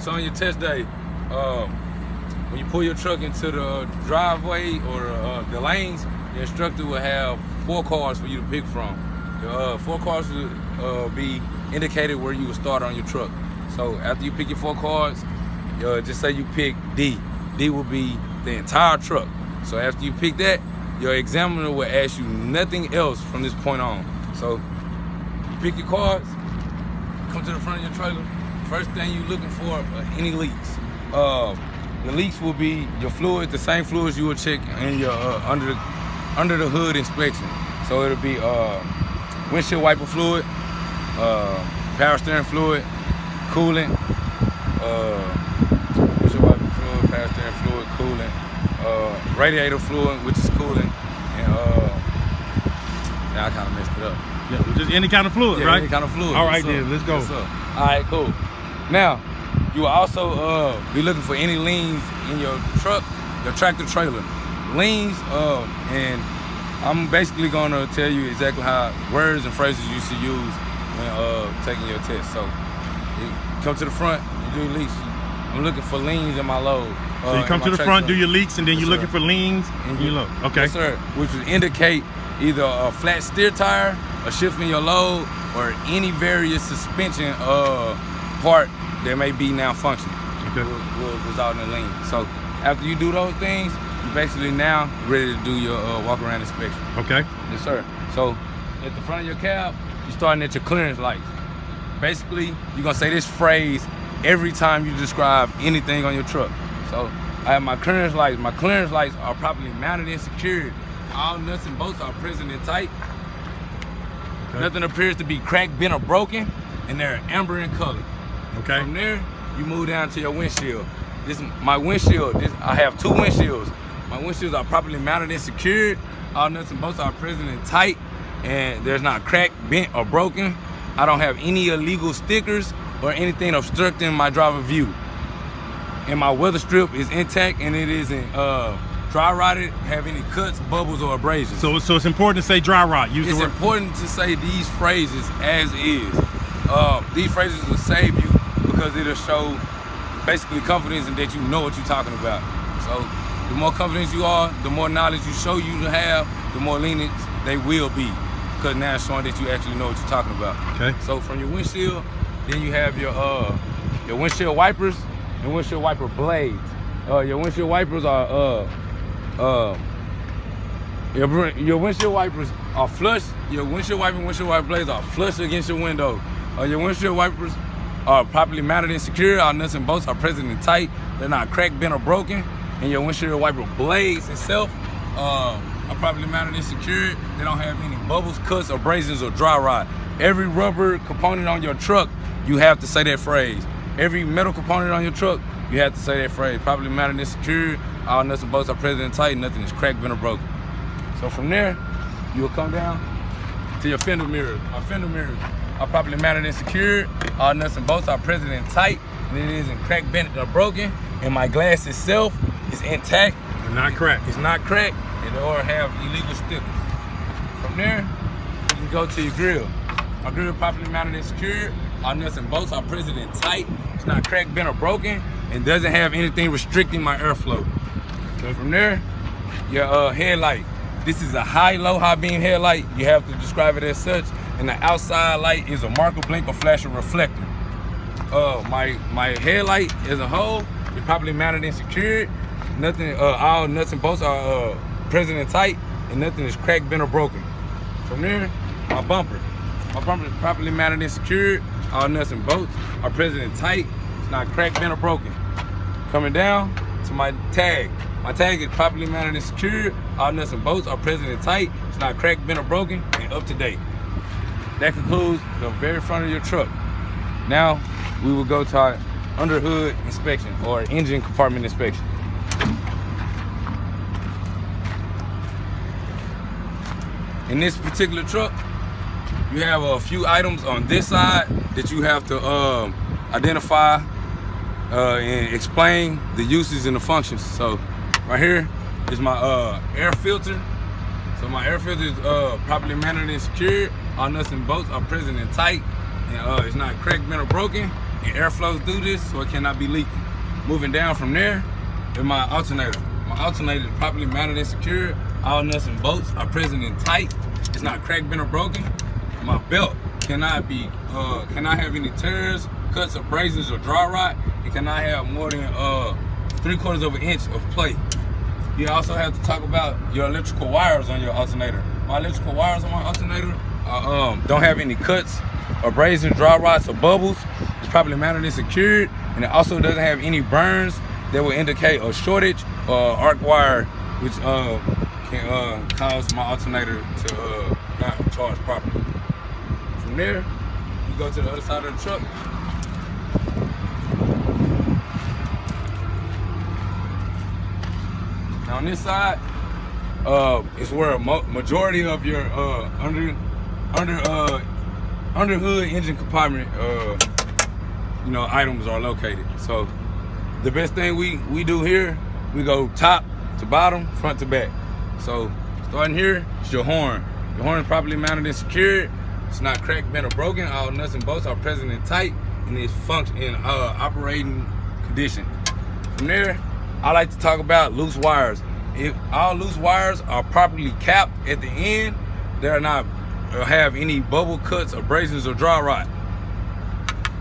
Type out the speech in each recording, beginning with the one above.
So on your test day, when you pull your truck into the driveway or the lanes, the instructor will have 4 cars for you to pick from. The 4 cars will be indicated where you will start on your truck. So after you pick your 4 cars, just say you pick D. D will be the entire truck. So after you pick that, your examiner will ask you nothing else from this point on. So you pick your cars, come to the front of your trailer. First thing you're looking for are any leaks. The leaks will be your fluids, the same fluids you will check in your under the hood inspection. So it'll be windshield wiper fluid, power steering fluid, coolant, windshield wiper fluid, power steering fluid, coolant, radiator fluid, which is coolant, and now I kind of messed it up. Yeah, just any kind of fluid, right? Any kind of fluid. All right, then, let's go. All right, cool. Now, you will also be looking for any leans in your truck, your tractor trailer. Leans, and I'm basically gonna tell you exactly how words and phrases you should use when taking your test. So, you come to the front, you do leaks. I'm looking for leans in my load. So you come to the front, do your leaks, and then you're looking for leans in your load. Okay. Yes, sir. Which would indicate either a flat steer tire, a shift in your load, or any various suspension part that may be malfunctioning. Okay. Will result in a lean. So after you do those things, you're basically now ready to do your walk around inspection. Okay. Yes, sir. So at the front of your cab, you're starting at your clearance lights. Basically, you're gonna say this phrase every time you describe anything on your truck. So I have my clearance lights. My clearance lights are properly mounted and secured. All nuts and bolts are present and tight. Okay. Nothing appears to be cracked, bent, or broken, and they're amber in color. Okay. From there, you move down to your windshield. This is my windshield. I have 2 windshields. My windshields are properly mounted and secured. All nuts and bolts are present and tight, and there's not cracked, bent, or broken. I don't have any illegal stickers or anything obstructing my driver view. And my weather strip is intact, and it isn't dry rotted, have any cuts, bubbles, or abrasions. So it's important to say dry rot. It's important to say these phrases as is. These phrases will save you because it'll show basically confidence in that you know what you're talking about. So the more confident you are, the more knowledge you show you to have, the more lenient they will be, because now it's showing that you actually know what you're talking about. Okay. So from your windshield, then you have your windshield wipers and windshield wiper blades. Your windshield wipers are your windshield wipers are flush. Your windshield wiper and windshield wiper blades are flush against your window. Your windshield wipers are properly mounted and secure. All nuts and bolts are present and tight. They're not cracked, bent, or broken. And your windshield wiper blades itself are properly mounted and secured. They don't have any bubbles, cuts, abrasions, or dry rot. Every rubber component on your truck, you have to say that phrase. Every metal component on your truck, you have to say that phrase. Properly mounted and secured. All nuts and bolts are present and tight. Nothing is cracked, bent, or broken. So from there, you will come down to your fender mirrors. My fender mirrors are properly mounted and secured. All nuts and bolts are present and tight, and it isn't cracked, bent, or broken. And my glass itself is intact. It's not cracked. It's not cracked, and or have illegal stickers. From there, you can go to your grill. My grill properly mounted and secured. All nuts and bolts are present and tight. It's not cracked, bent, or broken, and doesn't have anything restricting my airflow. Okay. From there, your headlight. This is a high-low, high-beam headlight. You have to describe it as such. And the outside light is a marker, blink, or flash, or reflector. My headlight as a whole is properly mounted and secured. Nothing, all nuts and bolts are present and tight, and nothing is cracked, bent, or broken. From there, my bumper. My bumper is properly mounted and secured. All nuts and bolts are present and tight. It's not cracked, bent, or broken. Coming down to my tag. My tag is properly mounted and secured. All nuts and bolts are present and tight. It's not cracked, bent, or broken, and up to date. That concludes the very front of your truck. Now, we will go to our under hood inspection or engine compartment inspection. In this particular truck, you have a few items on this side that you have to identify and explain the uses and the functions. So right here is my air filter. So my air filter is properly mounted and secured. All nuts and bolts are present and tight, and it's not cracked, bent, or broken. and air flows through this so it cannot be leaking. Moving down from there is my alternator. My alternator is properly mounted and secured. All nuts and bolts are present and tight. It's not cracked, bent, or broken. My belt cannot have any tears, cuts, abrasions, or dry rot. It cannot have more than 3/4 of an inch of play. You also have to talk about your electrical wires on your alternator. My electrical wires on my alternator don't have any cuts, abrasions, dry rots, or bubbles. It's properly mounted and secured, and it also doesn't have any burns that will indicate a shortage or arc wire, which can cause my alternator to not charge properly. From there, we go to the other side of the truck. Now on this side, is where a majority of your under hood engine compartment items are located. So the best thing we do here, we go top to bottom, front to back. So starting here, it's your horn. Your horn is properly mounted and secured. It's not cracked, bent, or broken. All nuts and bolts are present and tight, and it's in operating condition. From there, I like to talk about loose wires. If all loose wires are properly capped at the end, they're not have any bubble cuts, abrasions, or dry rot.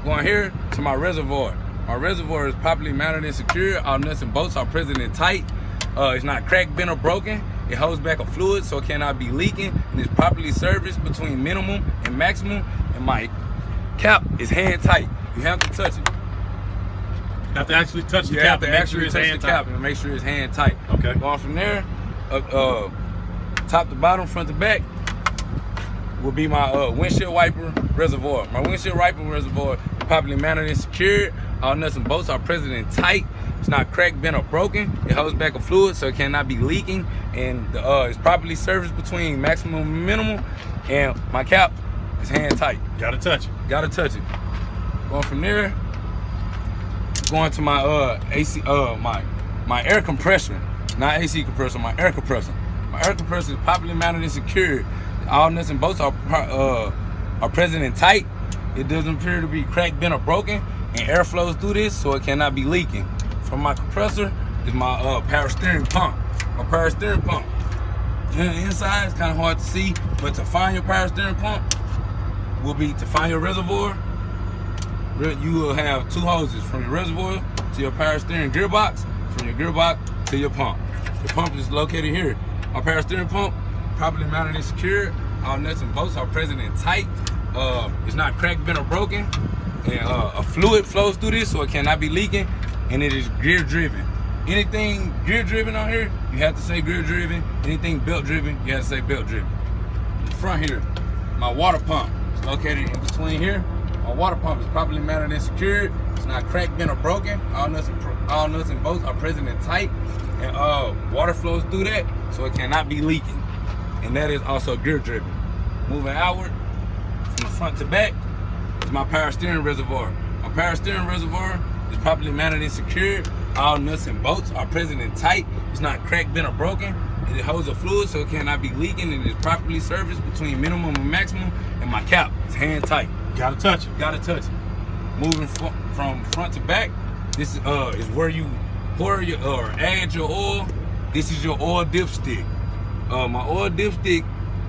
Going here to my reservoir. My reservoir is properly mounted and secure. All nuts and bolts are present and tight. It's not cracked, bent, or broken. It holds back a fluid so it cannot be leaking, and it's properly serviced between minimum and maximum. And my cap is hand tight. You have to touch it. You have to actually touch the cap. You have to actually touch the cap and make sure it's hand tight. Okay. Going from there, top to bottom, front to back, will be my windshield wiper reservoir. My windshield wiper reservoir is properly mounted and secured. All nuts and bolts are present and tight. It's not cracked, bent, or broken. It holds back a fluid so it cannot be leaking, and it's properly serviced between maximum and minimum. And my cap is hand tight. Gotta touch it. Gotta touch it. Going from there, going to my AC, my air compressor, not AC compressor, my air compressor. My air compressor is properly mounted and secured. All nuts and bolts are present and tight. It doesn't appear to be cracked, bent, or broken, and air flows through this so it cannot be leaking. From my compressor is my power steering pump. My power steering pump. On the inside, it's kind of hard to see, but to find your power steering pump will be to find your reservoir. You will have two hoses from your reservoir to your power steering gearbox, from your gearbox to your pump. The pump is located here. My power steering pump, properly mounted and secured. All nuts and bolts are present and tight. It's not cracked, bent, or broken. And a fluid flows through this so it cannot be leaking, and it is gear driven. Anything gear driven on here, you have to say gear driven. Anything belt driven, you have to say belt driven. In the front here, my water pump is located in between here. My water pump is properly mounted and secured. It's not cracked, bent, or broken. All nuts and bolts are present and tight, and water flows through that so it cannot be leaking. And that is also gear driven. Moving outward from the front to back is my power steering reservoir. My power steering reservoir is properly mounted and secured. All nuts and bolts are present and tight. It's not cracked, bent, or broken. And it holds a fluid so it cannot be leaking, and it is properly serviced between minimum and maximum. And my cap is hand tight. Gotta touch it. Gotta touch it. Moving from front to back, this is where you pour your or add your oil. This is your oil dipstick. My oil dipstick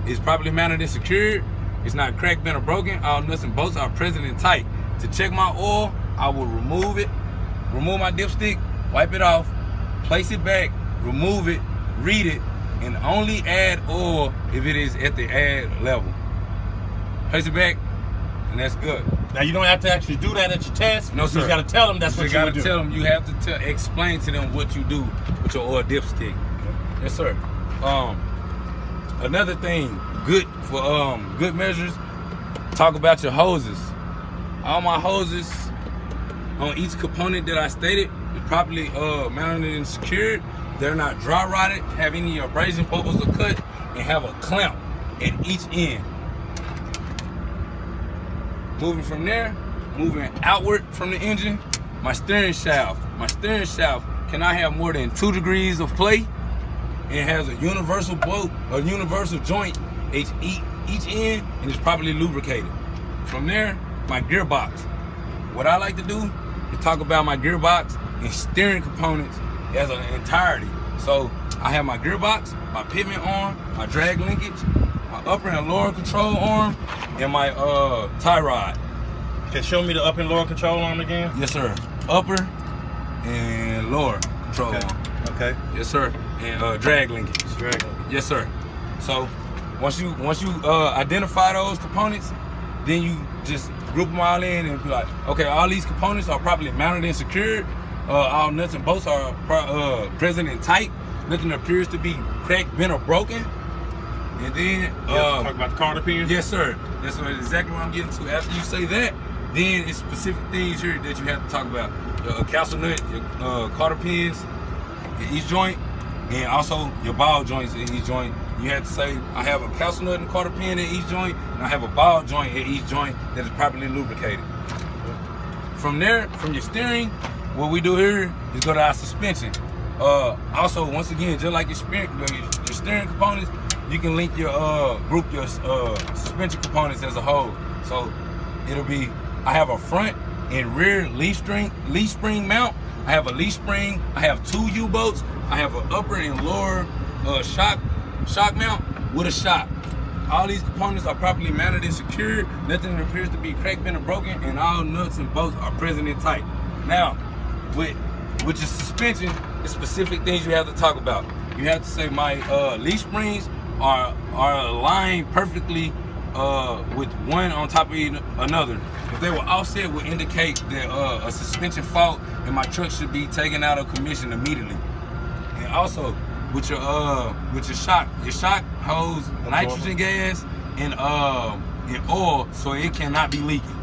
is properly mounted and secured. It's not cracked, bent, or broken. All nuts and bolts are present and tight. To check my oil, I will remove my dipstick, wipe it off, place it back, remove it, read it, and only add oil if it is at the add level. Place it back, and that's good. Now you don't have to actually do that at your test. No, sir. You just gotta tell them that's what you gotta do. tell them. You have to explain to them what you do with your oil dipstick. Yes, sir. Another thing, good for good measures, talk about your hoses. All my hoses on each component that I stated is properly mounted and secured. They're not dry rotted, have any abrasion, bubbles, or cut, and have a clamp at each end. Moving from there, moving outward from the engine, my steering shaft. My steering shaft cannot have more than 2 degrees of play. It has a universal bolt, a universal joint each end, and it's properly lubricated. From there, my gearbox. what I like to do is talk about my gearbox and steering components as an entirety. So I have my gearbox, my pivot arm, my drag linkage, my upper and lower control arm, and my tie rod. Okay, show me the upper and lower control arm again. Yes, sir. Upper and lower control arm. Okay. Yes, sir. And drag linkage. Drag linkage. Yes, sir. So once you identify those components, then you just group them all in and be like, okay, all these components are properly mounted and secured. All nuts and bolts are present and tight. Nothing appears to be cracked, bent, or broken. And then talk about the cotter pins. Yes, sir. That's exactly what I'm getting to. After you say that, then it's specific things here that you have to talk about. Your castle nut, your cotter pins in each joint, and also your ball joints in each joint. You have to say, I have a castle nut and cotter pin in each joint, and I have a ball joint in each joint that is properly lubricated. From there, from your steering, what we do here is go to our suspension. Also, once again, just like your steering components, you can link your group your suspension components as a whole. So it'll be, I have a front and rear leaf spring mount. I have a leaf spring. I have 2 U-bolts. I have an upper and lower shock mount with a shock. All these components are properly mounted and secured. Nothing appears to be cracked, bent, or broken, and all nuts and bolts are present and tight. Now, with your suspension, the specific things you have to talk about. You have to say my leaf springs are aligned perfectly with one on top of another. If they were offset, would indicate that a suspension fault and my truck should be taken out of commission immediately. And also with your shock holds nitrogen gas and oil, so it cannot be leaking.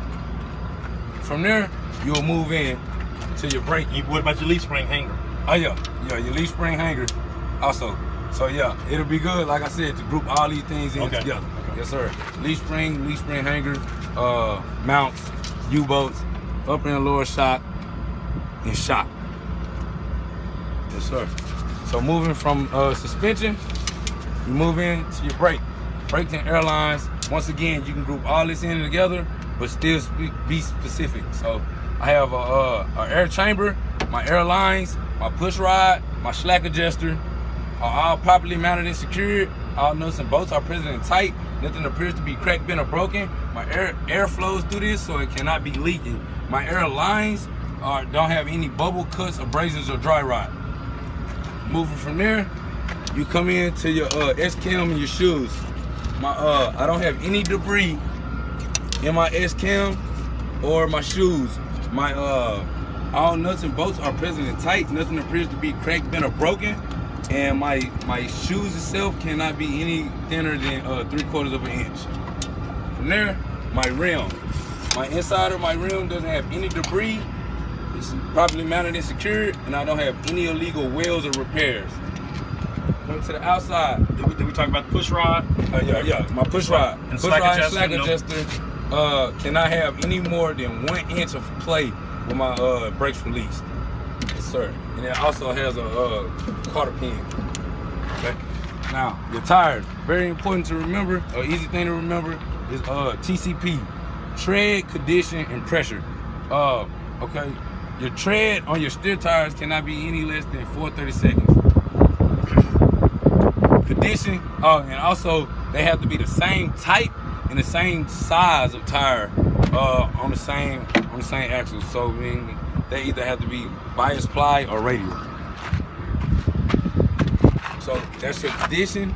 From there, you'll move in to your brake. What about your leaf spring hanger? Oh yeah, your leaf spring hanger also. So yeah, it'll be good, like I said, to group all these things in together. Okay. Yes, sir. Leaf spring hanger, mounts, U-bolts, upper and lower shock, and shock. Yes, sir. So moving from suspension, you move into your brake. Brakes and airlines. Once again, you can group all this in together, but still be specific. So I have a air chamber, my air lines, my push rod, my slack adjuster are all properly mounted and secured. All nuts and bolts are present and tight. Nothing appears to be cracked, bent, or broken. My air flows through this, so it cannot be leaking. My air lines don't have any bubble cuts, abrasions, or dry rot. Moving from there, you come into your S-cam and your shoes. I don't have any debris in my S-cam or my shoes. My all nuts and bolts are present and tight. Nothing appears to be cracked, bent, or broken. And my shoes itself cannot be any thinner than 3/4 of an inch. From there, my rim. My inside of my rim doesn't have any debris. It's properly mounted and secured, and I don't have any illegal welds or repairs. Coming to the outside. Did we talk about the push rod? Yeah, my push rod. And push rod and slack adjuster cannot have any more than 1 inch of play with my brakes released. Yes, sir. And it also has a cotter pin. Okay. Now, your tires. Very important to remember. An easy thing to remember is TCP, tread, condition, and pressure. Okay. Your tread on your steer tires cannot be any less than 430 seconds. Condition, and also they have to be the same type and the same size of tire on the same axle. So I mean, they either have to be bias ply or radial. So that's your condition.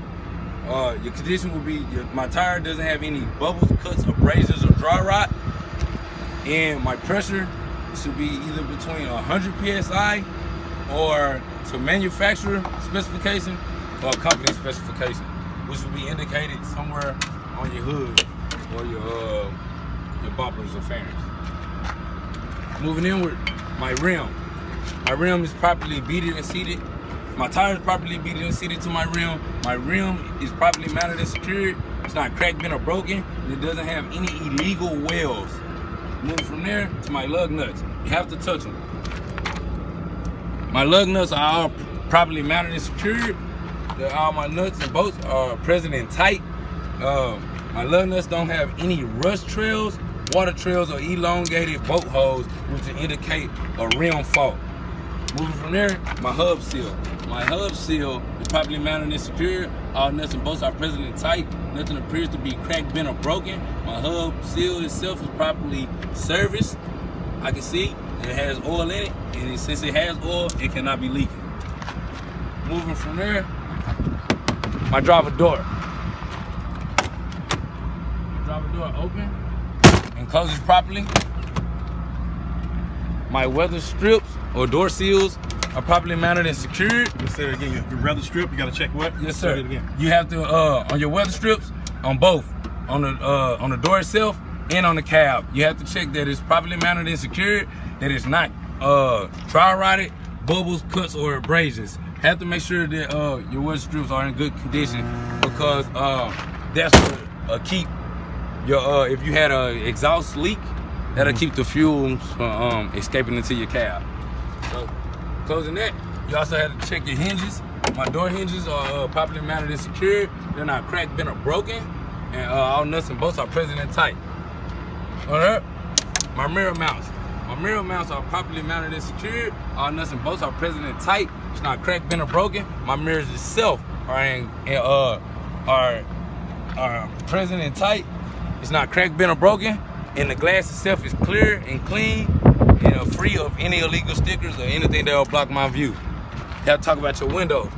Your condition will be my tire doesn't have any bubbles, cuts, abrasions, or dry rot, and my pressure should be either between 100 psi or to manufacturer specification or company specification, which will be indicated somewhere on your hood or your bumpers or fairings. Moving inward, my rim. My rim is properly beaded and seated. My tire is properly beaded and seated to my rim. My rim is properly mounted and secured. It's not cracked, bent, or broken, and it doesn't have any illegal welds. Move from there to my lug nuts. You have to touch them. My lug nuts are all properly mounted and secured. All my nuts and bolts are present and tight. My lug nuts don't have any rust trails water trails or elongated bolt holes, which will indicate a rim fault. Moving from there, my hub seal. My hub seal is properly mounted and secured. All nuts and bolts are present and tight. Nothing appears to be cracked, bent, or broken. My hub seal itself is properly serviced. I can see it has oil in it, and since it has oil, it cannot be leaking. Moving from there, my driver door. My driver door open and closes properly. My weather strips or door seals are properly mounted and secured. Let's say it again. Your weather strip, you gotta check what? Yes, sir. Say it again. You have to on your weather strips, on both, on the door itself and on the cab. You have to check that it's properly mounted and secured, that it's not dry rotted, bubbles, cuts, or abrasions. Have to make sure that your weather strips are in good condition, because that's what keep your if you had an exhaust leak, that'll keep the fumes from escaping into your cab. So, closing that, you also have to check your hinges. My door hinges are properly mounted and secured. They're not cracked, bent, or broken, and all nuts and bolts are present and tight. All right. My mirror mounts. My mirror mounts are properly mounted and secured. All nuts and bolts are present and tight. It's not cracked, bent, or broken. My mirrors itself are present and tight. It's not cracked, bent, or broken. And the glass itself is clear and clean and free of any illegal stickers or anything that will block my view. You have to talk about your windows.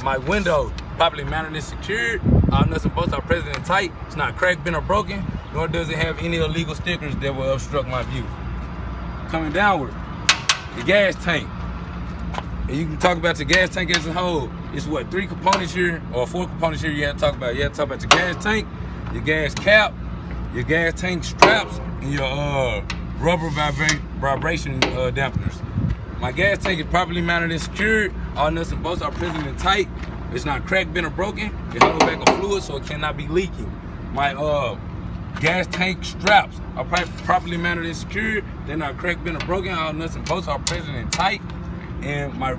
My windows properly mounted and secured. All nuts and bolts are present and tight. It's not cracked, bent, or broken, nor does it have any illegal stickers that will obstruct my view. Coming downward, the gas tank. And you can talk about your gas tank as a whole. It's what, 3 components here, or 4 components here you have to talk about. You have to talk about your gas tank, your gas cap, your gas tank straps, and your rubber vibration dampeners. My gas tank is properly mounted and secured. All nuts and bolts are present and tight. It's not cracked, bent, or broken. It holds back a fluid, so it cannot be leaking. My gas tank straps are properly mounted and secured. They're not cracked, bent, or broken. All nuts and bolts are present and tight. And my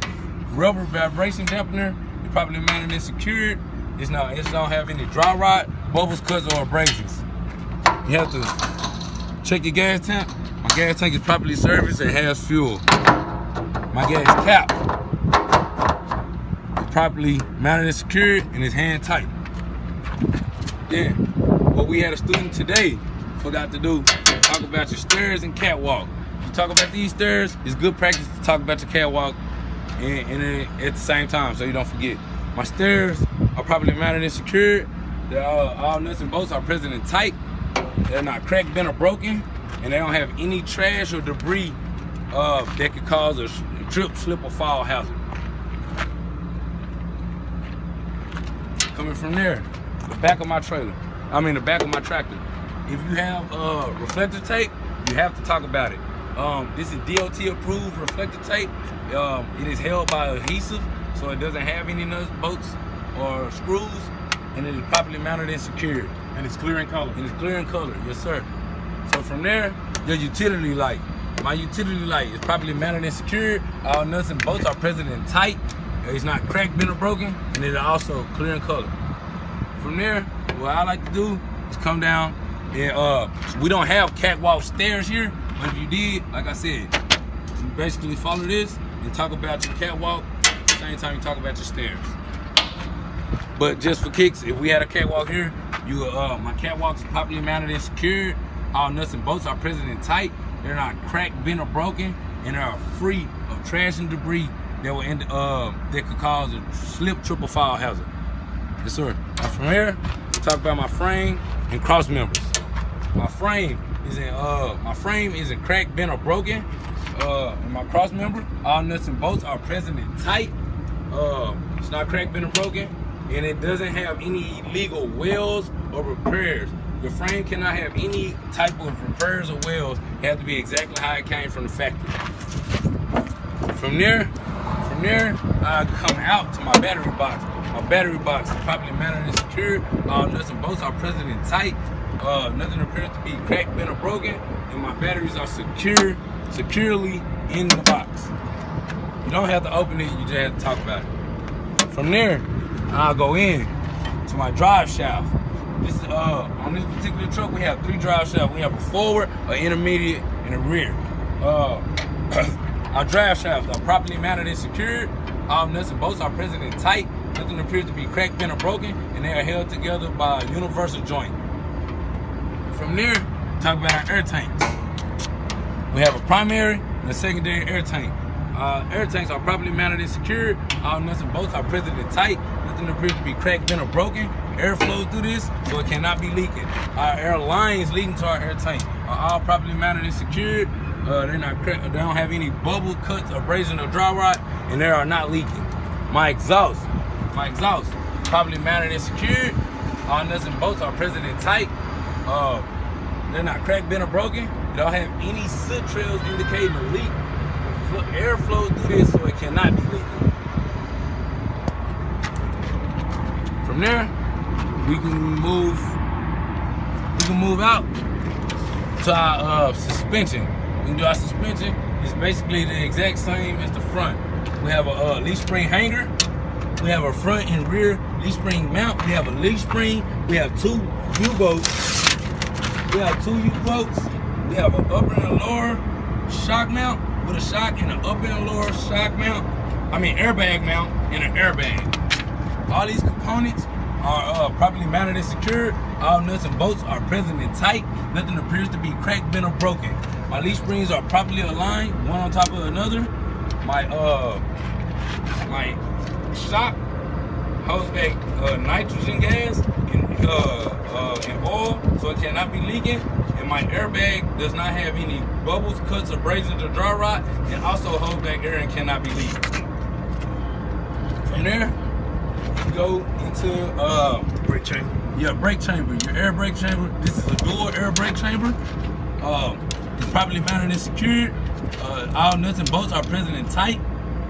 rubber vibration dampener is properly mounted and secured. It don't have any dry rot, bubbles, cuts, or abrasions. You have to check your gas tank. My gas tank is properly serviced and has fuel. My gas cap is properly mounted and secured and is hand tight. Then, what we had a student today forgot to do, talk about your stairs and catwalk. If you talk about these stairs, it's good practice to talk about your catwalk and at the same time, so you don't forget. My stairs are properly mounted and secured. All nuts and bolts are present and tight. They're not cracked, bent, or broken, and they don't have any trash or debris that could cause a trip, slip, or fall hazard. Coming from there, the back of my trailer, the back of my tractor. If you have reflector tape, you have to talk about it. This is DOT approved reflector tape. It is held by adhesive, so it doesn't have any nuts, bolts, or screws, and it is properly mounted and secured. And it's clear in color. And it's clear in color, yes sir. So from there, your utility light. My utility light is properly mounted and secured. All nuts and bolts are present and tight. It's not cracked, bent, or broken, and it is also clear in color. From there, what I like to do is come down and we don't have catwalk stairs here, but if you did, like I said, you basically follow this and talk about your catwalk at the same time you talk about your stairs. But just for kicks, if we had a catwalk here, my catwalk is properly mounted and secured. All nuts and bolts are present and tight. They're not cracked, bent, or broken, and they are free of trash and debris that could cause a slip, trip, or fall hazard. Yes, sir. Now from here, we talk about my frame and cross members. My frame isn't cracked, bent, or broken. And my cross member, all nuts and bolts are present and tight. It's not cracked, bent, or broken, and it doesn't have any illegal welds or repairs. Your frame cannot have any type of repairs or welds. It has to be exactly how it came from the factory. From there, I come out to my battery box. My battery box is properly mounted and secured. All nuts and bolts are present and tight. Nothing appears to be cracked, bent, or broken, and my batteries are securely in the box. You don't have to open it, you just have to talk about it. From there, I'll go in to my drive shaft. This is on this particular truck we have 3 drive shafts. We have a forward, an intermediate, and a rear. Our drive shafts are properly mounted and secured. All nuts and bolts are present and tight. Nothing appears to be cracked, bent, or broken, and they are held together by a universal joint. From there, talk about our air tanks. We have a primary and a secondary air tank. Air tanks are properly mounted and secured. All nuts and bolts are present and tight. Nothing appears to be cracked, bent, or broken. Air flows through this, so it cannot be leaking. Our air lines leading to our air tank are all properly mounted and secured. They're not cracked. They don't have any bubble, cuts, abrasion, or dry rot, and they are not leaking. My exhaust, properly mounted and secured. All nuts and bolts are present and tight. They're not cracked, bent, or broken. They don't have any soot trails indicating a leak. Air flows through this, so it cannot be leaking. From there, we can move out to our suspension. We can do our suspension. It's basically the exact same as the front. We have a leaf spring hanger. We have a front and rear leaf spring mount. We have a leaf spring. We have 2 U-bolts. We have an upper and a lower shock mount with a shock and an upper and lower shock mount. Airbag mount and an airbag. All these components are properly mounted and secured. All nuts and bolts are present and tight. Nothing appears to be cracked, bent, or broken. My leaf springs are properly aligned, one on top of another. My shock holds back nitrogen gas and oil, so it cannot be leaking. And my airbag does not have any bubbles, cuts, abrasions, or dry rot, and also holds back air and cannot be leaking. From there, you go into brake chamber. Yeah, brake chamber. Your air brake chamber. This is a dual air brake chamber. It's properly mounted and secured. All nuts and bolts are present and tight.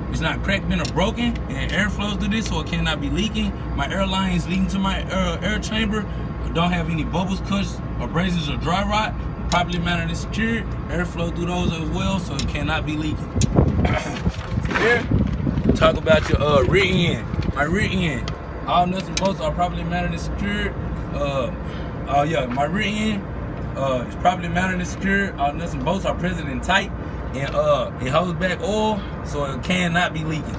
It's not cracked, bent, or broken, and air flows through this, so it cannot be leaking. My air lines leading to my air chamber don't have any bubbles, cuts, abrasions, or dry rot. Properly mounted and secured. Air flow through those as well, so it cannot be leaking. Here, talk about your rear end. My rear end. All nuts and bolts are properly mounted and secured. My rear end is properly mounted and secured. All nuts and bolts are present and tight. And it holds back oil, so it cannot be leaking.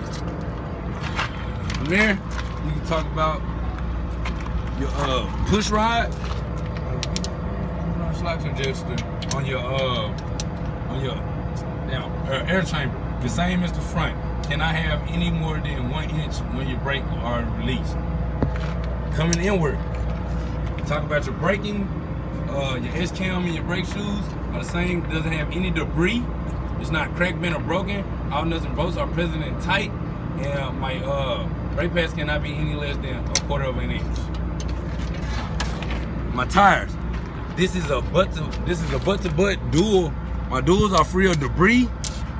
From there, you can talk about your push rod, slack adjuster on your air chamber. The same as the front. Cannot have any more than 1 inch when your brake are released. Coming inward, talk about your braking. Your S-cam and your brake shoes are the same. Doesn't have any debris. It's not cracked, bent, or broken. All nuts and bolts are present and tight. And my brake pads cannot be any less than 1/4 of an inch. My tires. This is a butt-to-butt dual. My duals are free of debris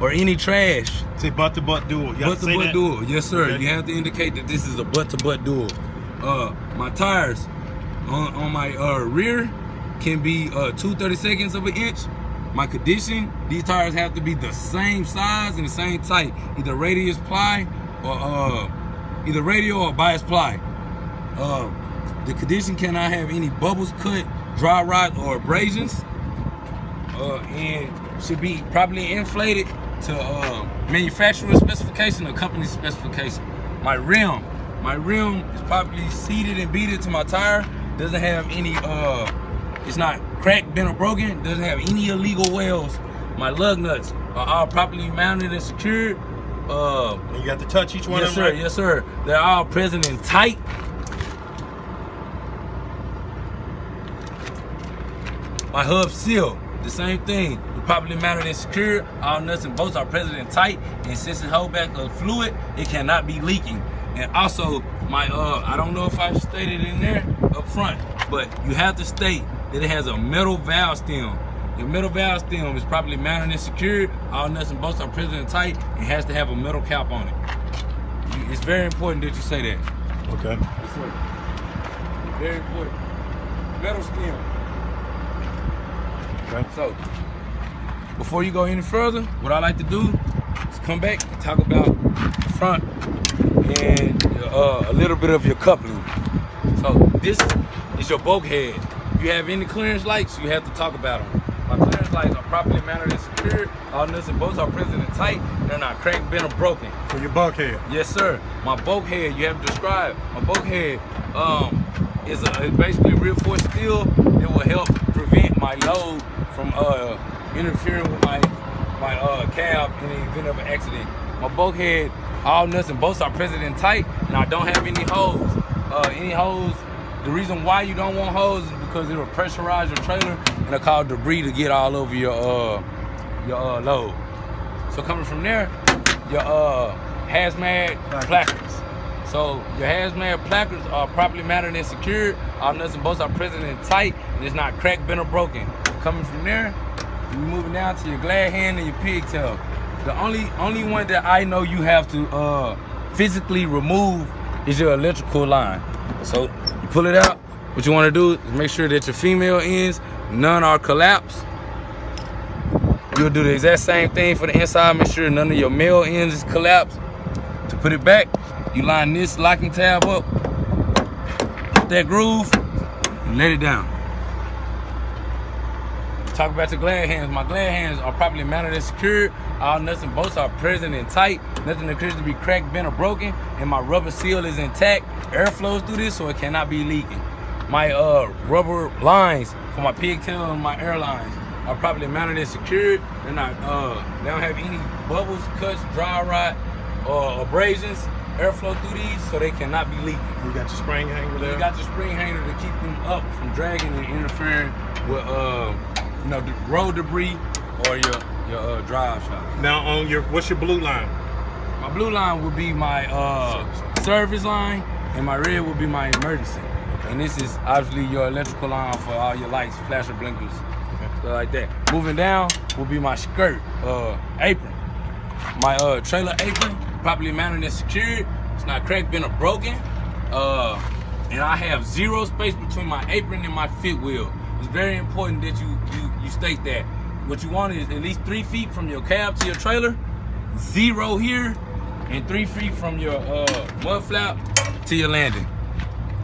or any trash. Say butt-to-butt dual. Butt-to-butt dual. Yes, sir. Okay. You have to indicate that this is a butt-to-butt dual. My tires on my rear can be 2/32 of an inch. My condition, these tires have to be the same size and the same type, either radius ply or either radial or bias ply. The condition cannot have any bubbles, cut, dry rot, or abrasions, and should be properly inflated to manufacturer specification or company specification. My rim is properly seated and beaded to my tire. Doesn't have any it's not cracked, bent, or broken. Doesn't have any illegal welds. My lug nuts are all properly mounted and secured. You got to touch each one yes, of them, sir, right? Yes, sir. They're all present and tight. My hub seal, the same thing. They're properly mounted and secured. All nuts and bolts are present and tight. And since it holds back the fluid, it cannot be leaking. And also, my I don't know if I stated in there up front, but you have to state that it has a metal valve stem. Your metal valve stem is properly mounted and secured. All nuts and bolts are present and tight. It has to have a metal cap on it. It's very important that you say that. Okay. Yes, sir. Very important. Metal stem. Okay. So, before you go any further, what I like to do is come back and talk about the front and a little bit of your coupling. So this is your bulkhead. If you have any clearance lights, you have to talk about them. My clearance lights are properly mounted and secured. All nuts and bolts are present and tight. They're not cracked, bent, or broken. For your bulkhead? Yes, sir. My bulkhead, you have to describe. My bulkhead is basically reinforced steel that will help prevent my load from interfering with my cab in the event of an accident. My bulkhead, all nuts and bolts are present and tight, and I don't have any holes. The reason why you don't want hose is because it'll pressurize your trailer and it'll cause debris to get all over your load. So coming from there, your hazmat placards. So your hazmat placards are properly mounted and secured. All nuts and bolts are present and tight, and it's not cracked, bent, or broken. Coming from there, you're moving down to your glad hand and your pigtail. The only one that I know you have to physically remove is your electrical line. So you pull it out. What you want to do is make sure that your female ends, none are collapsed. You'll do the exact same thing for the inside. Make sure none of your male ends is collapsed. To put it back, you line this locking tab up, hit that groove, and let it down. Talk about your glad hands. My glad hands are properly mounted and secured. All nuts and bolts are present and tight. Nothing appears to be cracked, bent, or broken. And my rubber seal is intact. Air flows through this, so it cannot be leaking. My rubber lines for my pigtail and my air lines are properly mounted and secured. They're not, they don't have any bubbles, cuts, dry rot, or abrasions. Airflow through these, so they cannot be leaking. You got your spring hanger there? You got your spring hanger to keep them up from dragging and interfering with the road debris or your drive shaft. Now on what's your blue line? My blue line would be my service line, and my red would be my emergency. Okay. And this is obviously your electrical line for all your lights, flasher, blinkers, stuff like that. Moving down will be my skirt, apron. My trailer apron, properly mounted and secured. It's not cracked, bent, or broken. And I have zero space between my apron and my fifth wheel. It's very important that you state that. What you want is at least 3 feet from your cab to your trailer, 0 here, and 3 feet from your mud flap to your landing.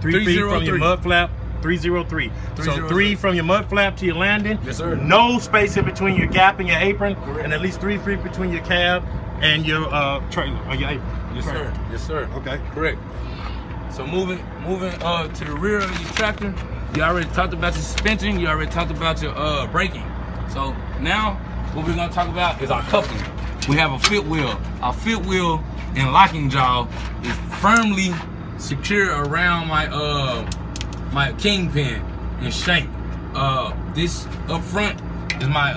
3 feet from your mud flap, 303. So 3 from your mud flap to your landing. Yes, sir. No space in between your gap and your apron. Correct. And at least 3 feet between your cab and your trailer or your apron. Yes, sir. Yes, sir. Okay. Correct. So moving to the rear of your tractor, you already talked about your suspension. You already talked about your braking. So now what we're gonna talk about is our coupling. We have a fifth wheel. Our fifth wheel and locking jaw is firmly secure around my my kingpin and shank. This up front is my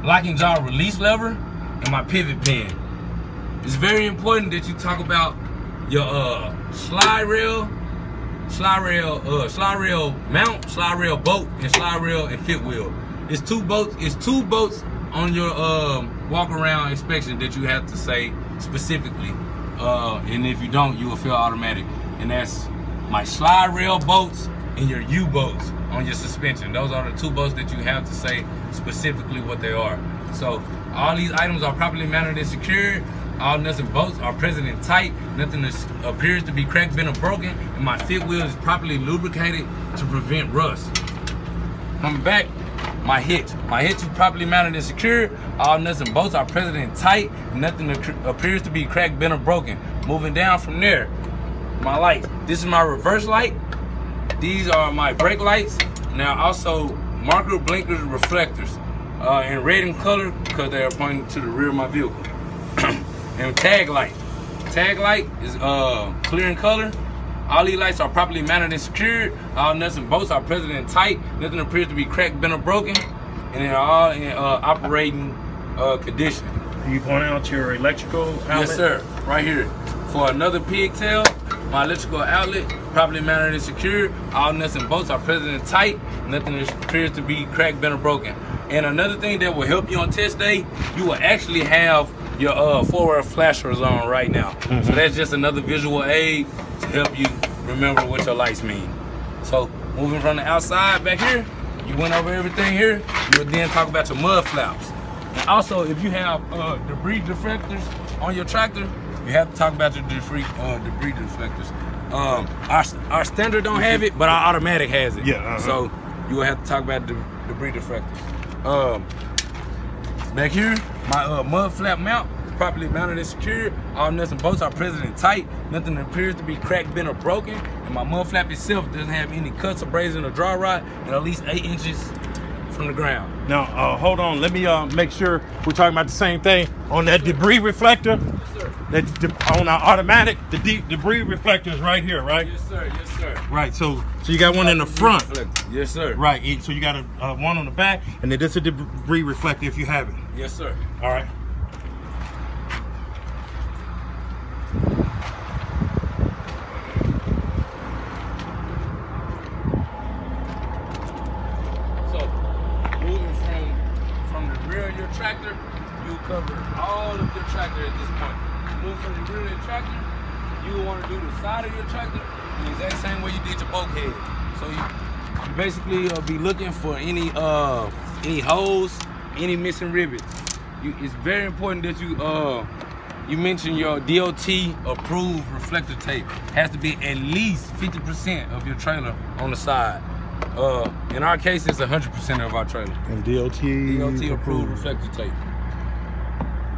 locking jaw release lever and my pivot pin. It's very important that you talk about your slide rail mount, slide rail bolt, and slide rail and fifth wheel. It's two boats on your walk around inspection that you have to say specifically. And if you don't, you will fail automatic. And that's my slide rail bolts and your U-bolts on your suspension. Those are the 2 bolts that you have to say specifically what they are. So all these items are properly mounted and secured. All nuts and bolts are present and tight. Nothing appears to be cracked, bent, or broken. And my fifth wheel is properly lubricated to prevent rust. Coming back, my hitch. My hitch is properly mounted and secured. All nuts and bolts are present and tight. Nothing appears to be cracked, bent, or broken. Moving down from there, my lights. This is my reverse light. These are my brake lights. Now also marker, blinkers, reflectors. In red in color because they are pointing to the rear of my vehicle. And tag light. Tag light is clear in color. All these lights are properly mounted and secured. All nuts and bolts are present and tight. Nothing appears to be cracked, bent, or broken. And they're all in operating condition. Can you point out your electrical outlet? Yes, sir. Right here. For another pigtail, my electrical outlet, properly mounted and secured. All nuts and bolts are present and tight. Nothing appears to be cracked, bent, or broken. And another thing that will help you on test day, you will actually have your forward flashers on right now. So that's just another visual aid to help you remember what your lights mean. So moving from the outside back here, you went over everything here. You'll then talk about your mud flaps. And also, if you have debris deflectors on your tractor, you have to talk about your debris deflectors. Our standard don't have it, but our automatic has it. Yeah. So you will have to talk about the debris deflectors. Back here, my mud flap mount is properly mounted and secured. All nuts and bolts are present and tight. Nothing appears to be cracked, bent, or broken. And my mud flap itself doesn't have any cuts, abrasion, or dry rot, and at least 8 inches from the ground. Now, hold on. Let me make sure we're talking about the same thing. On that debris reflector, Yes, sir. on our automatic, the debris reflector is right here, right? Yes, sir. Yes, sir. Right. So you got one in the front. Yes, sir. Right. So you got one on the back, and then this is a debris reflector if you have it. Yes, sir. All right. So, moving from the rear of your tractor, you cover all of your tractor at this point. Move from the rear of your tractor, you want to do the side of your tractor the exact same way you did your bulkhead. So you basically be looking for any holes, any missing rivets. It's very important that you mention your DOT approved reflector tape. Has to be at least 50% of your trailer on the side. In our case, it's 100% of our trailer. And DOT approved reflector tape.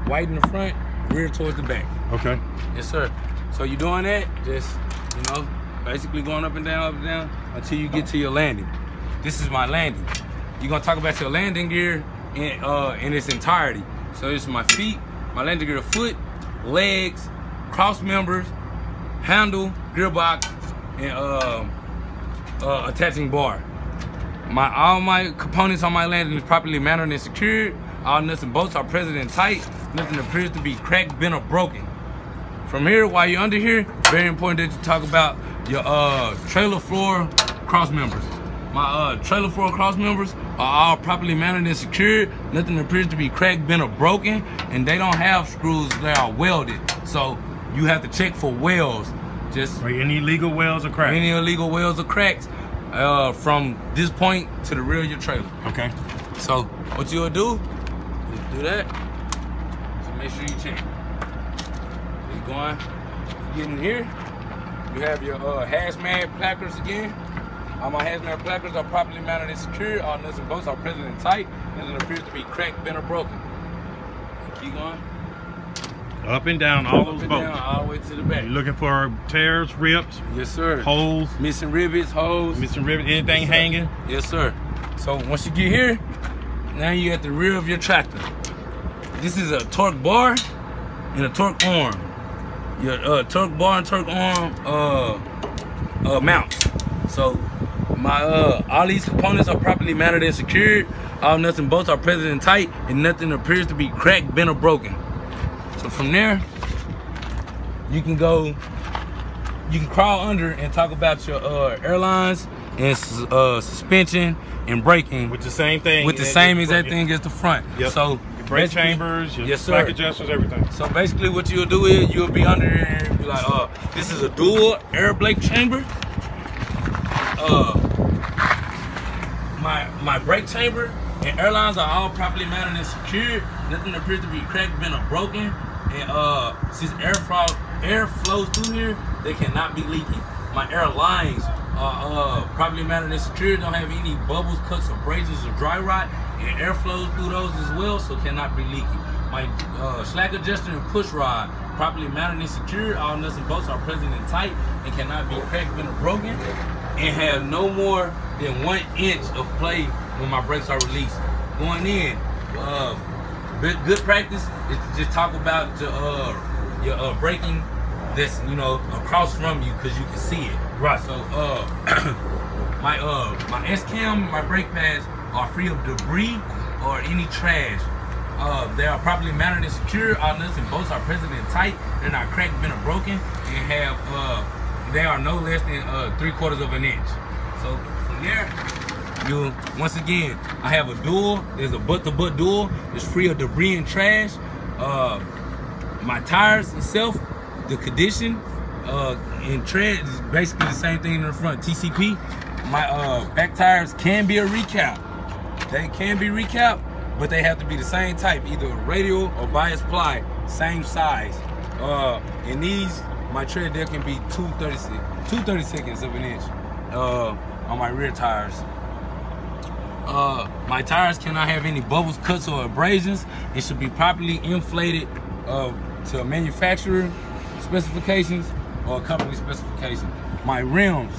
White in the front, rear towards the back. Okay. Yes, sir. So you're doing that, just, basically going up and down until you get to your landing. This is my landing. You're gonna talk about your landing gear in its entirety. So it's my feet, my landing gear, foot, legs, cross members, handle, gearbox, and attaching bar. All my components on my landing is properly mounted and secured. All nuts and bolts are present and tight. Nothing appears to be cracked, bent, or broken. From here, while you're under here, very important that you talk about your trailer floor cross members. My trailer floor cross members are all properly mounted and secured. Nothing appears to be cracked, bent, or broken, and they don't have screws. They are welded, so you have to check for welds. Just any illegal welds or cracks. Any illegal welds or cracks from this point to the rear of your trailer. Okay. So what you'll do is do that. So make sure you check. Keep going. Get in here. You have your hazmat placards again. All my hazmat placards are properly mounted and secured. All nuts and bolts are present and tight. Nothing appears to be cracked, bent, or broken. Keep going. Up and down all those bolts. Down, all the way to the back. You're looking for tears, rips? Yes, sir. Holes? Missing rivets, holes. Missing rivets, anything hanging? Yes, sir. So once you get here, now you're at the rear of your tractor. This is a torque bar and a torque arm. Your torque bar and torque arm mounts. So all these components are properly mounted and secured. All nuts and bolts are present and tight, and nothing appears to be cracked, bent, or broken. So from there, you can crawl under and talk about your airlines and suspension and braking. With the same thing. With the same exact thing as the front. Yep. So your brake chambers, your slack adjusters, everything. So basically what you'll do is you'll be under here and be like, this is a dual air brake chamber. My brake chamber and airlines are all properly mounted and secured. Nothing appears to be cracked, bent, or broken. And since air flows through here, they cannot be leaky. My air lines are properly mounted and secured. Don't have any bubbles, cuts, abrasions, or dry rot. And air flows through those as well, so cannot be leaky. My slack adjuster and push rod properly mounted and secured. All nuts and bolts are present and tight and cannot be cracked, bent, or broken. And have no more than 1 inch of play when my brakes are released. Going in, good practice is to just talk about your braking that's across from you, because you can see it. Right. So my S-cam, my brake pads are free of debris or any trash. They are properly mounted and secure. All nuts and bolts are present and tight. They're not cracked, bent, or broken, and have they are no less than 3/4 of an inch. So from there, once again, I have a dual. There's a butt-to-butt dual. It's free of debris and trash. My tires itself, the condition and tread is basically the same thing in the front. TCP. My back tires can be a recap. They can be recap, but they have to be the same type, either radial or bias ply, same size. And these my tread depth can be 2/30 seconds of an inch on my rear tires. My tires cannot have any bubbles, cuts, or abrasions. It should be properly inflated to manufacturer specifications or company specifications. My rims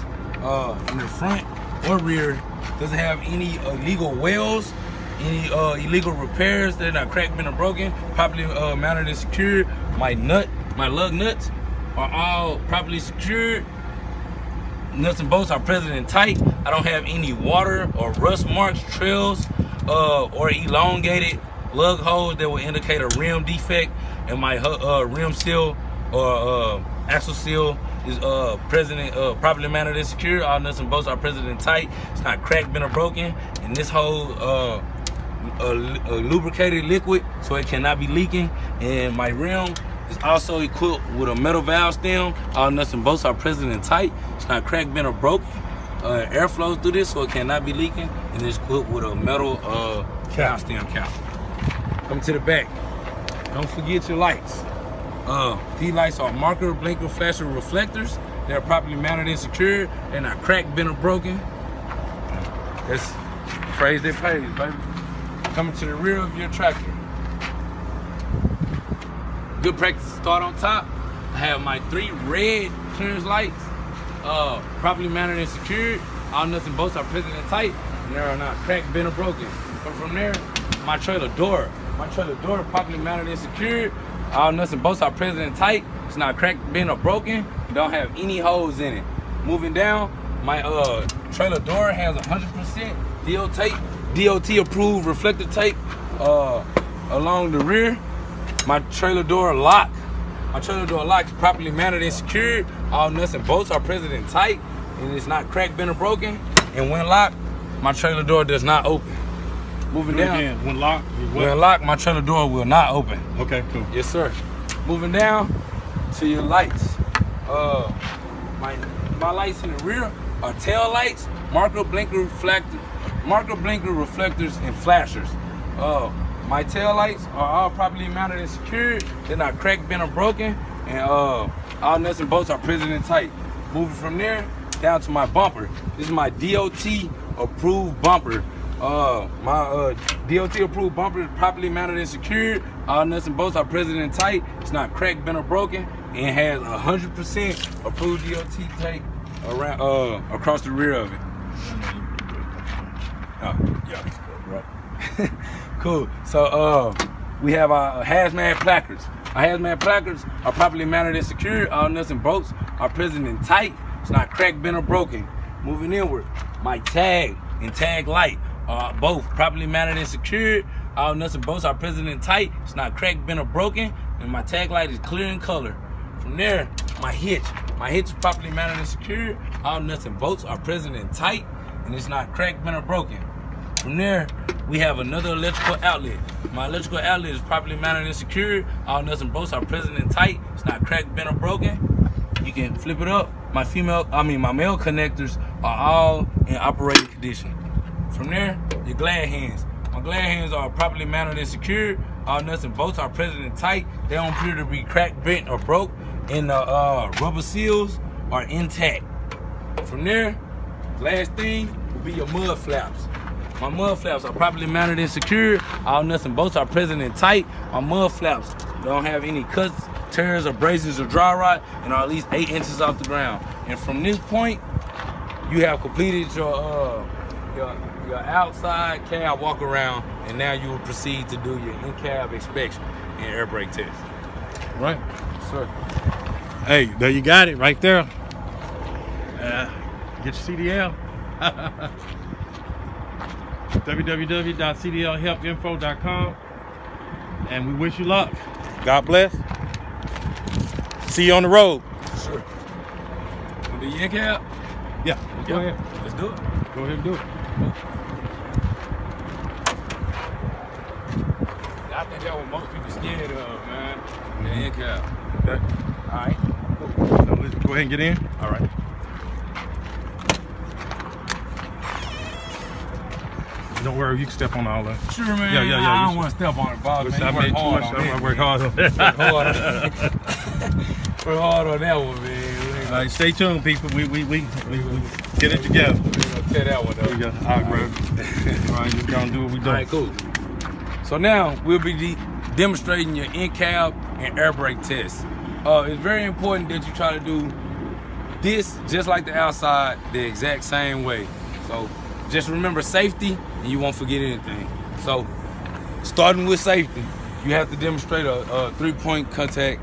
in the front or rear doesn't have any illegal wells, any illegal repairs. They're not cracked, bent, or broken. Properly mounted and secured. My lug nuts are all properly secured. Nuts and bolts are present and tight. I don't have any water or rust marks, trails, or elongated lug holes that will indicate a rim defect. And my rim seal or axle seal is properly mounted and secured. All nuts and bolts are present and tight. It's not cracked, bent, or broken. And this hole lubricated liquid, so it cannot be leaking. And my rim is also equipped with a metal valve stem. All nuts and bolts are present and tight. It's not cracked, bent, or broken. Air flows through this, so it cannot be leaking. And it's equipped with a metal valve stem cap. Come to the back. Don't forget your lights. These lights are marker, blinker, flasher, reflectors. They're properly mounted and secured. They're not cracked, bent, or broken. That's the phrase that pays, baby. Coming to the rear of your tractor. Good practice to start on top. I have my 3 red clearance lights, properly mounted and secured. All nuts and bolts are present and tight, and they are not cracked, bent, or broken. But from there, my trailer door. My trailer door properly mounted and secured. All nuts and bolts are present and tight. It's not cracked, bent, or broken. You don't have any holes in it. Moving down, my trailer door has 100% DOT approved reflector tape along the rear. My trailer door lock. My trailer door lock is properly mounted and secured. All nuts and bolts are present and tight, and it's not cracked, bent, or broken. And when locked, my trailer door does not open. Moving down. Again, when locked, my trailer door will not open. Okay, cool. Yes, sir. Moving down to your lights. My lights in the rear are tail lights, marker, blinker, reflectors, and flashers. My tail lights are all properly mounted and secured. They're not cracked, bent, or broken. And all nuts and bolts are present and tight. Moving from there down to my bumper. This is my DOT approved bumper. My DOT approved bumper is properly mounted and secured. All nuts and bolts are present and tight. It's not cracked, bent, or broken. And has 100% approved DOT tape around across the rear of it. Oh, yeah, right. Cool. So we have our hazmat placards. Our hazmat placards are properly mounted and secured. All nuts and bolts are present and tight. It's not cracked, bent, or broken. Moving inward, my tag and tag light are both properly mounted and secured. All nuts and bolts are present and tight. It's not cracked, bent, or broken. And my tag light is clear in color. From there, my hitch. My hitch is properly mounted and secured. All nuts and bolts are present and tight. And it's not cracked, bent, or broken. From there, we have another electrical outlet. My electrical outlet is properly mounted and secured. All nuts and bolts are present and tight. It's not cracked, bent, or broken. You can flip it up. My male connectors are all in operating condition. From there, your glad hands. My glad hands are properly mounted and secured. All nuts and bolts are present and tight. They don't appear to be cracked, bent, or broke. And the rubber seals are intact. From there, last thing will be your mud flaps. My mud flaps are properly mounted and secured. All nuts and bolts are present and tight. My mud flaps don't have any cuts, tears, abrasions, or dry rot, and are at least 8 inches off the ground. And from this point, you have completed your outside cab walk around, and now you will proceed to do your in-cab inspection and air brake test. Right. Sir. Hey, there you got it right there. Get your CDL. www.cdlhelpinfo.com, and we wish you luck. God bless. See you on the road. Sure. The in-cab? Yeah. Go ahead. Let's do it. Go ahead and do it. I think that's what most people scared of, man. The in-cab. Okay. All right. So let's go ahead and get in. All right. Don't worry, you can step on all that. Sure, man. Yeah. I don't want to step on it, Bob. Man, I made too much. I work hard on that. We're hard on that one, man. All right, stay tuned, people. We get it together. We're gonna tear that one up. There you go. All right, bro. All right, we're gonna do what we do. All right, cool. So now we'll be demonstrating your in-cab and air brake test. It's very important that you try to do this just like the outside, the exact same way. So just remember safety, and you won't forget anything. So starting with safety, you have to demonstrate a three-point contact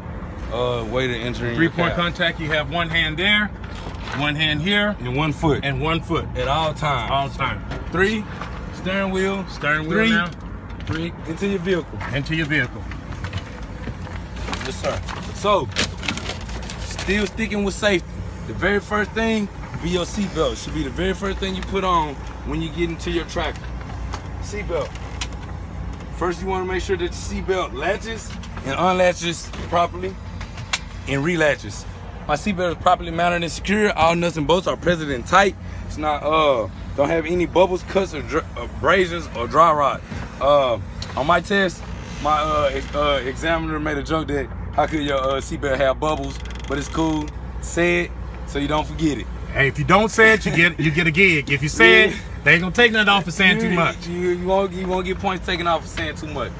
way to enter in your Three-point cab. contact. You have one hand there, one hand here, And 1 foot. and 1 foot At all times. all time. 3, steering wheel. Steering wheel 3, now. 3, into your vehicle. Into your vehicle. Yes, sir. So, still sticking with safety. The very first thing be your seatbelt. Should be the very first thing you put on when you get into your tractor. Seatbelt. First, you want to make sure that your seatbelt latches and unlatches properly and relatches. My seatbelt is properly mounted and secure. All nuts and bolts are present and tight. It's not don't have any bubbles, cuts, or abrasions or dry rot. On my test, my examiner made a joke that how could your seatbelt have bubbles, but it's cool. Say it so you don't forget it. Hey, if you don't say it, you get a gig. If you say it, they ain't gonna take nothing off for saying too much. You won't get points taken off for saying too much.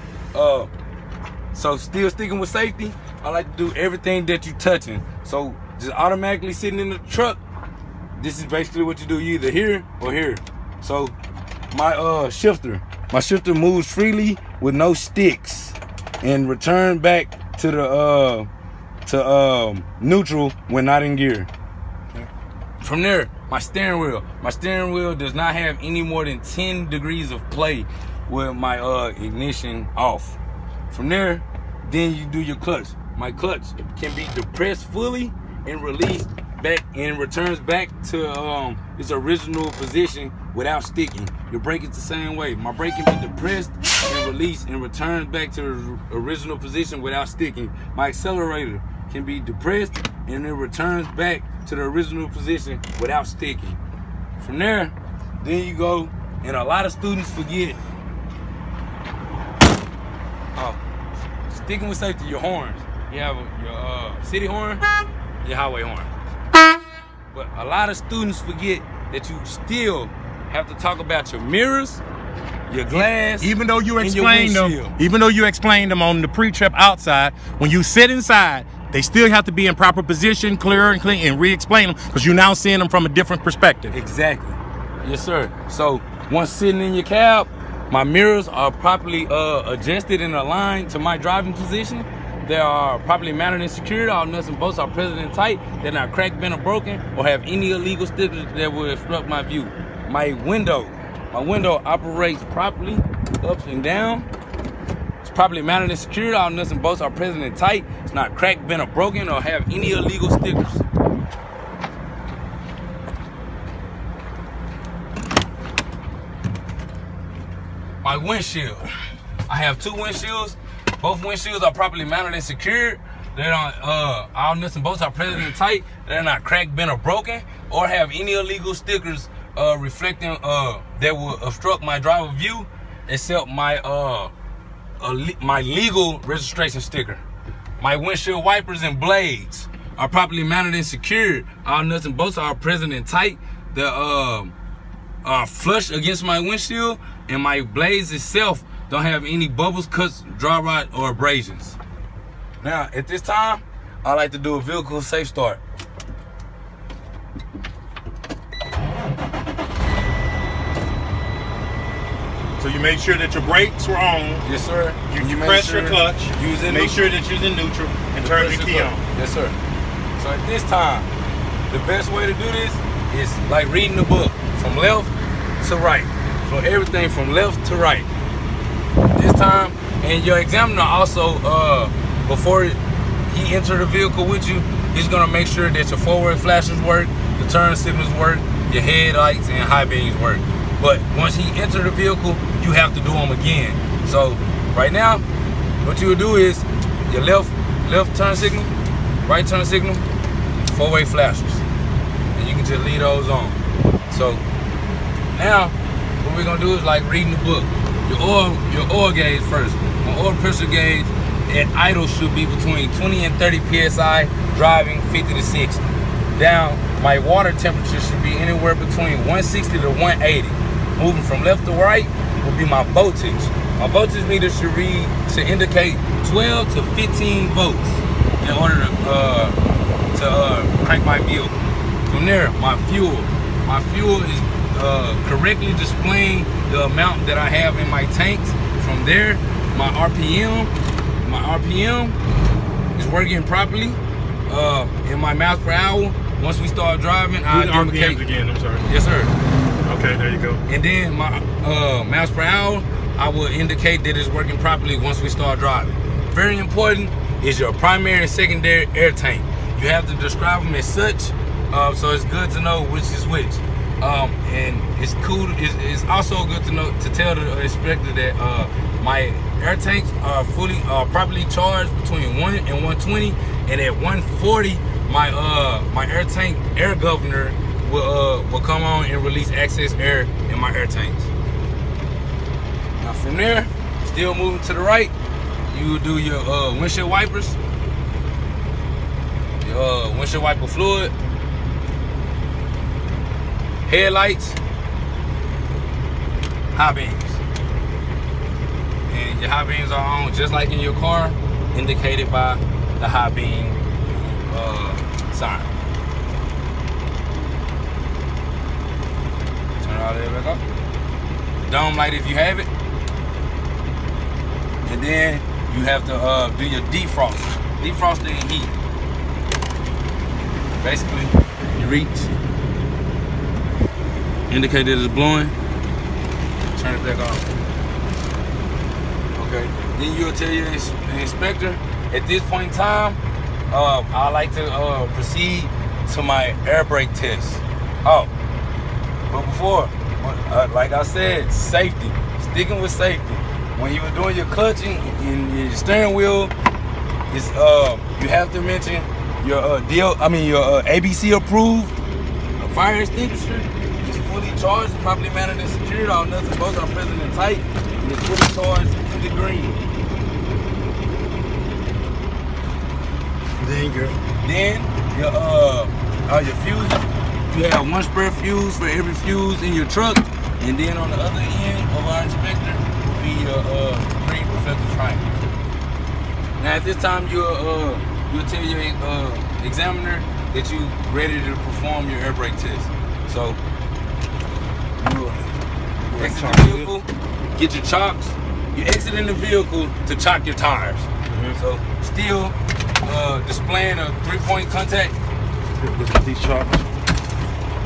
So still sticking with safety, I like to do everything that you touching. So just automatically sitting in the truck, this is basically what you do. You either here or here. So my shifter moves freely with no sticks and return back to the neutral when not in gear. From there, my steering wheel does not have any more than 10 degrees of play with my ignition off. From there, then you do your clutch. My clutch can be depressed fully and released back and returns back to its original position without sticking. Your brake is the same way. My brake can be depressed and released and returns back to the original position without sticking. My accelerator can be depressed and it returns back to the original position without sticking. From there, then you go, and a lot of students forget. Sticking with safety, your horns. You have your city horn, your highway horn. But a lot of students forget that you still have to talk about your mirrors, your glass, Even though you and your explained them on the pre-trip outside, when you sit inside, they still have to be in proper position, clear and clean, and re-explain them because you're now seeing them from a different perspective. Exactly. Yes, sir. So once sitting in your cab, my mirrors are properly adjusted and aligned to my driving position. They are properly mounted and secured. All nuts and bolts are present and tight. They're not cracked, bent, or broken, or have any illegal stickers that will obstruct my view. My window operates properly, up and down. It's properly mounted and secured. All nuts and bolts are present and tight. It's not cracked, bent, or broken, or have any illegal stickers. My windshield. I have two windshields. Both windshields are properly mounted and secured. They're on, all nuts and bolts are present and tight. They're not cracked, bent, or broken, or have any illegal stickers reflecting that will obstruct my driver view, except my my legal registration sticker. My windshield wipers and blades are properly mounted and secured. All nuts and bolts are present and tight. The are flush against my windshield, and my blades itself don't have any bubbles, cuts, dry rot, or abrasions. Now, at this time, I like to do a vehicle safe start. So you make sure that your brakes were on. Yes, sir. You press your clutch. Make sure that you're in neutral and turn your key on. Yes, sir. So at this time, the best way to do this is like reading the book from left to right. So everything from left to right. This time, and your examiner also, before he enters the vehicle with you, he's gonna make sure that your forward flashers work, the turn signals work, your headlights and high beams work. But once he enters the vehicle, you have to do them again. So right now, what you would do is your left turn signal, right turn signal, four-way flashers, and you can just leave those on. So now, what we're gonna do is like reading the book. Your oil gauge first. My oil pressure gauge at idle should be between 20 and 30 psi. driving 50 to 60. Down, my water temperature should be anywhere between 160 to 180. Moving from left to right will be my voltage. My voltage meter should read to indicate 12 to 15 volts in order to crank my vehicle. From there, my fuel. My fuel is correctly displaying the amount that I have in my tanks. From there, my RPM is working properly. In my miles per hour, once we start driving, I RPMs again, I'm sorry. Yes, sir. Okay, there you go. And then my miles per hour, I will indicate that it's working properly once we start driving. Very important is your primary and secondary air tank. You have to describe them as such, so it's good to know which is which. And it's cool. It's also good to know to tell the inspector that my air tanks are properly charged between 1 and 120, and at 140, my air tank air governor will come on and release excess air in my air tanks. Now from there, still moving to the right, you will do your windshield wipers, your windshield wiper fluid, headlights, high beams. And your high beams are on just like in your car, indicated by the high beam sign. Turn all that back up. Dome light if you have it. And then you have to do your defrosting and heat. Basically, you reach, indicate that it's blowing, turn it back off. Okay. Then you'll tell your inspector, at this point in time, I like to proceed to my air brake test. Oh, but before, like I said, safety, sticking with safety. When you were doing your clutching and your steering wheel, it's you have to mention your your ABC approved fire extinguisher. It's fully charged, properly mounted and secured. All nuts and bolts are present and tight, and it's fully charged to the green. There you go. Then your fuses. You have one spare fuse for every fuse in your truck, and then on the other end of our inspector will be your green reflector triangle. Now at this time you'll tell your examiner that you're ready to perform your air brake test. So you exit the vehicle, get your chocks. You exit in the vehicle to chock your tires. So still displaying a 3-point contact. Look at these chocks.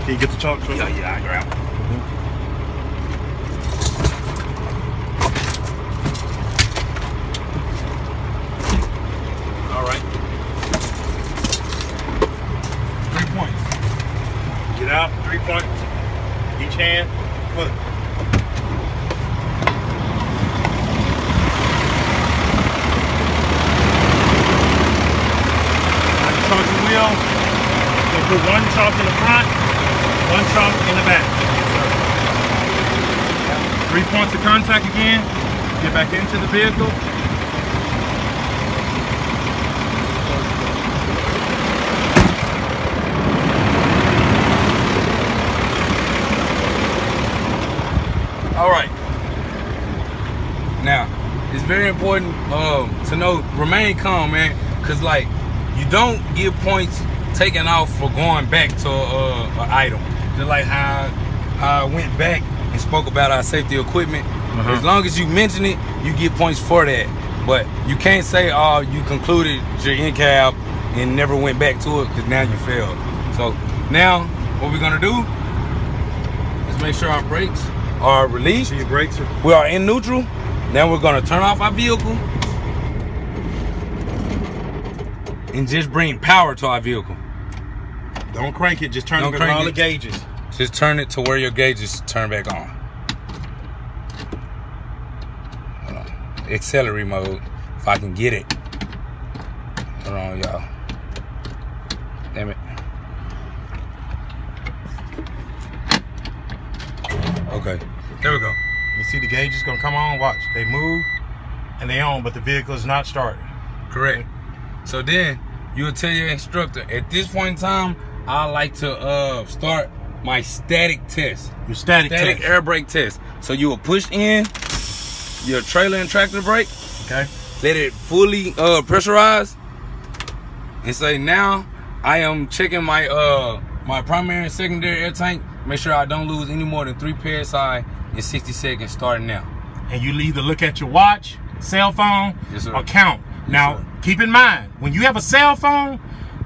Can you get the chalk? Yeah, I grab it. All right. 3 points. Get out, 3 points. Each hand, foot. Charge the wheel. You'll put one chalk in the front, one chalk in the back. 3 points of contact again. Get back into the vehicle. All right. Now, it's very important to know, remain calm, man, because like you don't get points taken off for going back to an item. Just like how I went back and spoke about our safety equipment. As long as you mention it, you get points for that. But you can't say, oh, you concluded your in-cab and never went back to it because now you failed. So now what we're gonna do is make sure our brakes are released. So your brakes are... We are in neutral. Now we're gonna turn off our vehicle and just bring power to our vehicle. Don't crank it, just turn it on all the gauges. Just turn it to where your gauges turn back on. Hold on. Accelerate mode, if I can get it. Hold on, y'all. Damn it. Okay, there we go. You see the gauges gonna come on, watch. They move and they on, but the vehicle is not started. Correct. So then you'll tell your instructor, at this point in time, I like to start my static test. Your static test. Air brake test. So you will push in your trailer and tractor brake. Okay. Let it fully pressurize. And say, now I am checking my my primary and secondary air tank. Make sure I don't lose any more than 3 PSI in 60 seconds starting now. And you either look at your watch, cell phone, yes, or count. Yes, now, sir. Keep in mind, when you have a cell phone,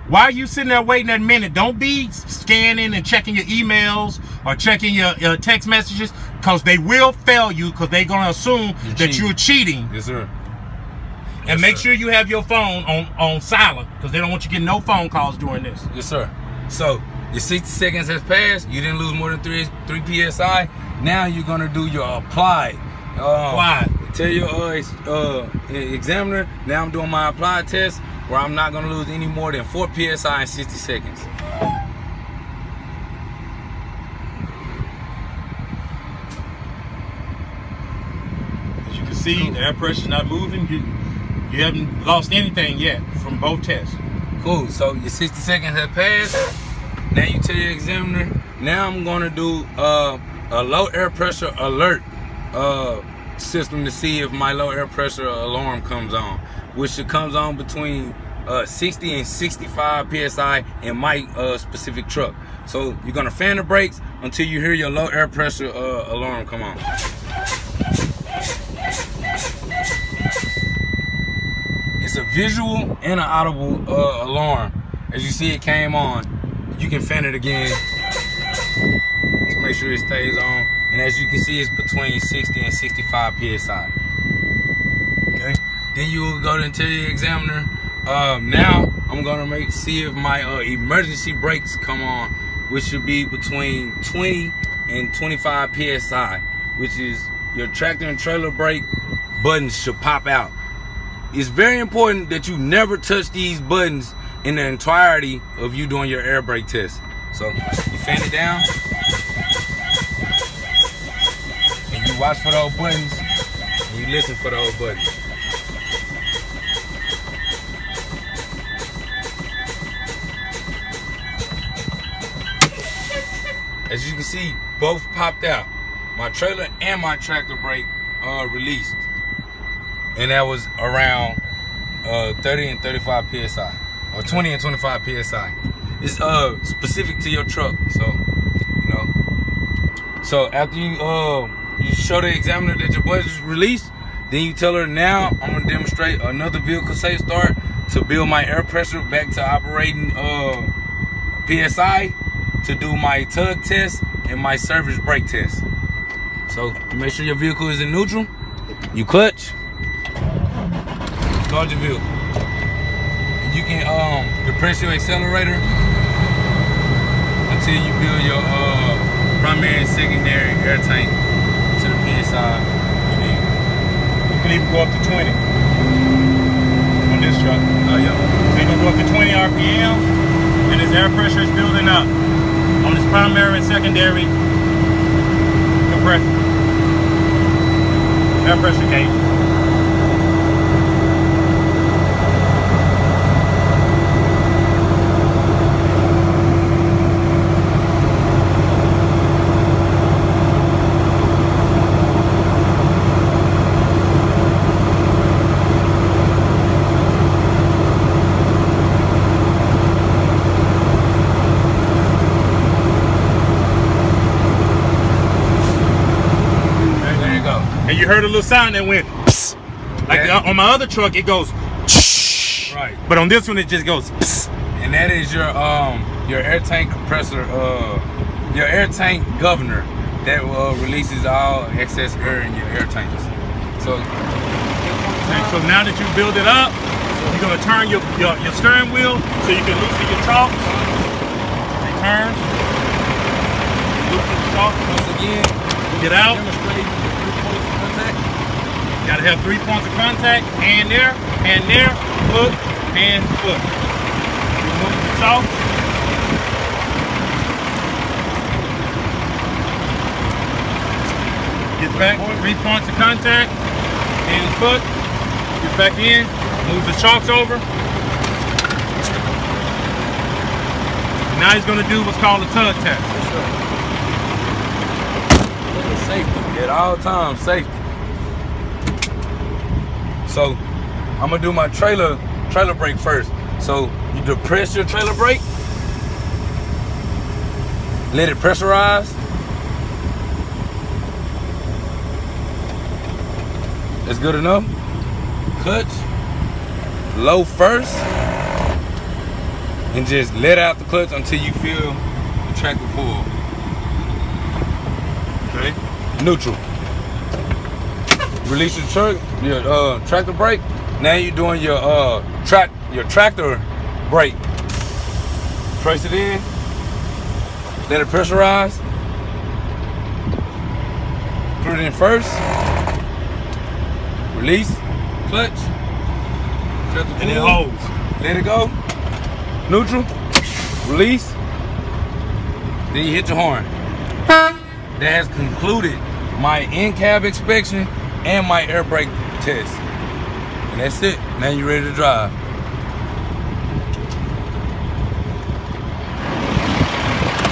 while you sitting there waiting that minute, don't be scanning and checking your emails or checking your text messages, because they will fail you, because they're going to assume that you're cheating. Yes, sir. And make sure you have your phone on silent, because they don't want you getting no phone calls during this. Yes, sir. So your 60 seconds has passed. You didn't lose more than 3 PSI. Now you're gonna do your applied. Tell your examiner, now I'm doing my applied test, where I'm not gonna lose any more than 4 PSI in 60 seconds. As you can see, the air pressure's not moving. You haven't lost anything yet from both tests. Cool. So your 60 seconds have passed. Now you tell your examiner, now I'm gonna do a low air pressure alert system to see if my low air pressure alarm comes on, which it comes on between 60 and 65 PSI in my specific truck. So you're gonna fan the brakes until you hear your low air pressure alarm come on. It's a visual and an audible alarm. As you see, it came on. You can fan it again to make sure it stays on. And as you can see, it's between 60 and 65 PSI. Okay. Then you will go to tell your examiner, now I'm gonna see if my emergency brakes come on, which should be between 20 and 25 PSI, which is your tractor and trailer brake buttons should pop out. It's very important that you never touch these buttons in the entirety of you doing your air brake test. So you fan it down and you watch for those buttons and you listen for those buttons. As you can see, both popped out. My trailer and my tractor brake released. And that was around 30 and 35 PSI. Or 20 and 25 PSI. It's specific to your truck, so you know. So after you show the examiner that your budget is released, then you tell her, now I'm gonna demonstrate another vehicle safe start to build my air pressure back to operating PSI, to do my tug test and my service brake test. So you make sure your vehicle is in neutral, you clutch, start your vehicle. You can depress your accelerator until you build your primary and secondary air tank to the PSI you need. You can even go up to 20 on this truck. Oh yeah. So you're gonna go up to 20 RPM, and this air pressure is building up on this primary and secondary compressor. Air pressure gauge. And you heard a little sound that went psst. Like on my other truck it goes shh. Right. But on this one it just goes psst. And that is your air tank compressor, your air tank governor that releases all excess air in your air tanks. So now that you build it up, you're gonna turn your steering wheel so you can loosen your chocks. It turns. Loosen the chocks. Once again, get out. You gotta have 3 points of contact, hand there, foot, hand, foot. Remove the chalk. Get back, 3 points of contact, hand, foot. Get back in, move the chalks over. Now he's gonna do what's called a tug test. Safety at all times, safety. So I'm gonna do my trailer brake first. So you depress your trailer brake, let it pressurize. That's good enough. Clutch low first, and just let out the clutch until you feel the tractor pull. Okay. Neutral. Release your tractor brake. Now you're doing your tractor brake. Trace it in. Let it pressurize. Put it in first. Release. Clutch. And it holds. Let it go. Neutral. Release. Then you hit your horn. That has concluded my in-cab inspection and my air brake test. And that's it. Now you're ready to drive.